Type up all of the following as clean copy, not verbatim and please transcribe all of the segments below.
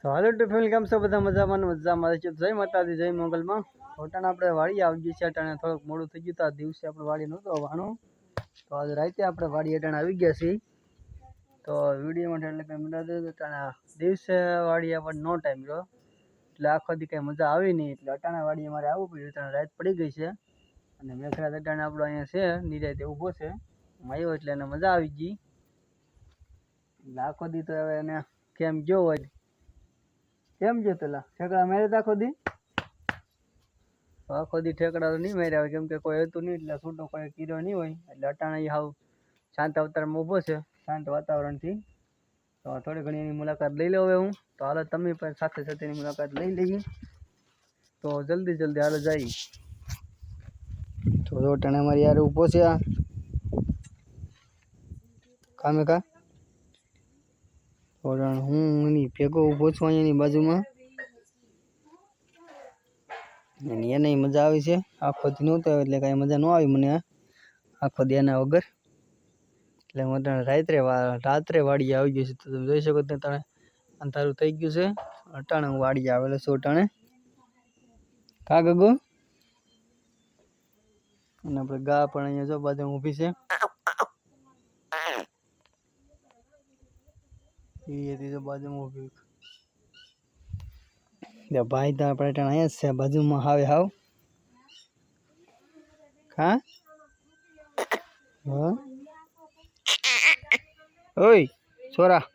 તો હાલો two family કેમ છો બધા મજામાં છે. જય માતાજી જય મંગલમાં. અટાણે આપણે વાડી આવી ગઈ છે. અટાણે થોડુંક મોડું થઈ ગયું. તો આ દિવસે આપણે વાડી નહોતો આવવાનું, તો આજે રાતે આપણે વાડી અટાણે આવી ગયા છીએ. તો વિડીયો માટે એટલે કંઈ મજા દે અટાણે દિવસે વાડી આપણને નો ટાઈમ રહ્યો, એટલે આખો દી કંઈ મજા આવી નહીં. એટલે અટાણે વાડી અમારે આવવું પડ્યું. અટાણે રાત પડી ગઈ છે અને મેઘરાજ અટાણે આપણો અહીંયા છે નિરાતે ઊભો છે. આવ્યો એટલે એને મજા આવી ગઈ. એટલે આખો દી તો હવે એને કેમ ગયો હોય કેમ જો પેલા ઠેકડા મારે આખો દી ઠેકડા તો નહીં માર્યા હોય, કેમ કે કોઈ હતું નહીં એટલે છૂટો કોઈ કીધો નહીં હોય. એટલે અટાણે હાવ શાંત અવતારમાં ઊભો છે, શાંત વાતાવરણથી. તો થોડી ઘણી એની મુલાકાત લઈ લો હવે હું. તો હાલો તમે પણ સાથે સાથે એની મુલાકાત લઈ લઈએ. તો જલ્દી હાલો જઈએ. તો અટાણે અમારી યાર ઊભો છે આ કામે કા. હું એની ભેગો ઊભો છું અહીંયાની બાજુમાં. એને મજા આવી છે. આખો દી નહોતો એટલે કાંઈ મજા ન આવી મને આખો દી એના વગર. એટલે હું રાત્રે વાડીએ આવી ગયું છે. તો તમે જોઈ શકો તમે અંધારું થઈ ગયું છે. અટાણે હું વાડીએ આવેલો છું અટાણે કા ગગો. અને આપણે ગા પણ અહીંયા જો બાજુ ઊભી છે. બાજુમાં ઊભી ભાઈ તો આપણે અહીંયા જ છે બાજુમાં હાવે હાવ. હા હા ઓય છોરા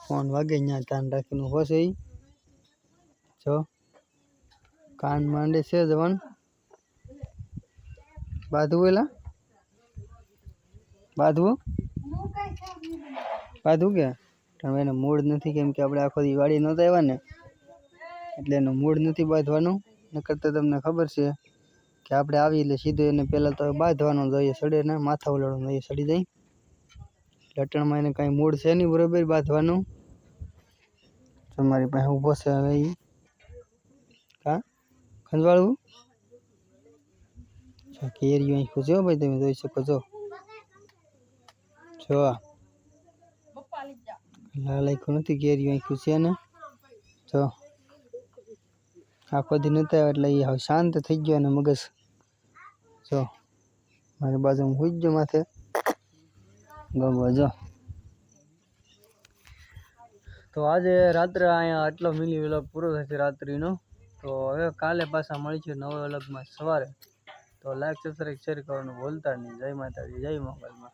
ફોન વાગે ત્યાં કાન રાખીને હોશે જો કાન માંડે છે જવાન બાંધવું એલા બાંધવું કે તમે એનો મૂડ નથી, કેમ કે આપણે આખો દી વાડી નહોતા આવ્યા ને એટલે એનો મૂડ નથી બાંધવાનું. નકર તો તમને ખબર છે કે આપણે આવી એટલે સીધું એને પહેલાં તો બાંધવાનું જોઈએ, સડે ને માથા ઉલાડવાનું જોઈએ, સડી જાય. લટણમાં એને કાંઈ મૂડ છે નહીં બરોબર બાંધવાનું. તમારી પાસે ઊભો છે હવે એ હા ખંજવાળવું કેરીઓ અહીં ખુશો ભાઈ તમે જોઈ શકો છો. જો લાલ આખું નથી કેરીઓ અહીં ખુશી ને જો આખો દી નતા એટલે એ હવે શાંત થઈ ગયો અને મગજ જો મારી બાજુ હું હુઈ ગયો માથે ગમો જો. તો આજે રાત્રે અહીંયા આટલો મિની વ્લોગ પૂરો થશે રાત્રિનો. તો હવે કાલે પાછા મળીશું નવા વ્લોગમાં સવારે. તો લાઈક સબસ્ક્રાઈબ શેર કરવાનું ભૂલતા નહીં. જય માતાજી જય મંગલમાં.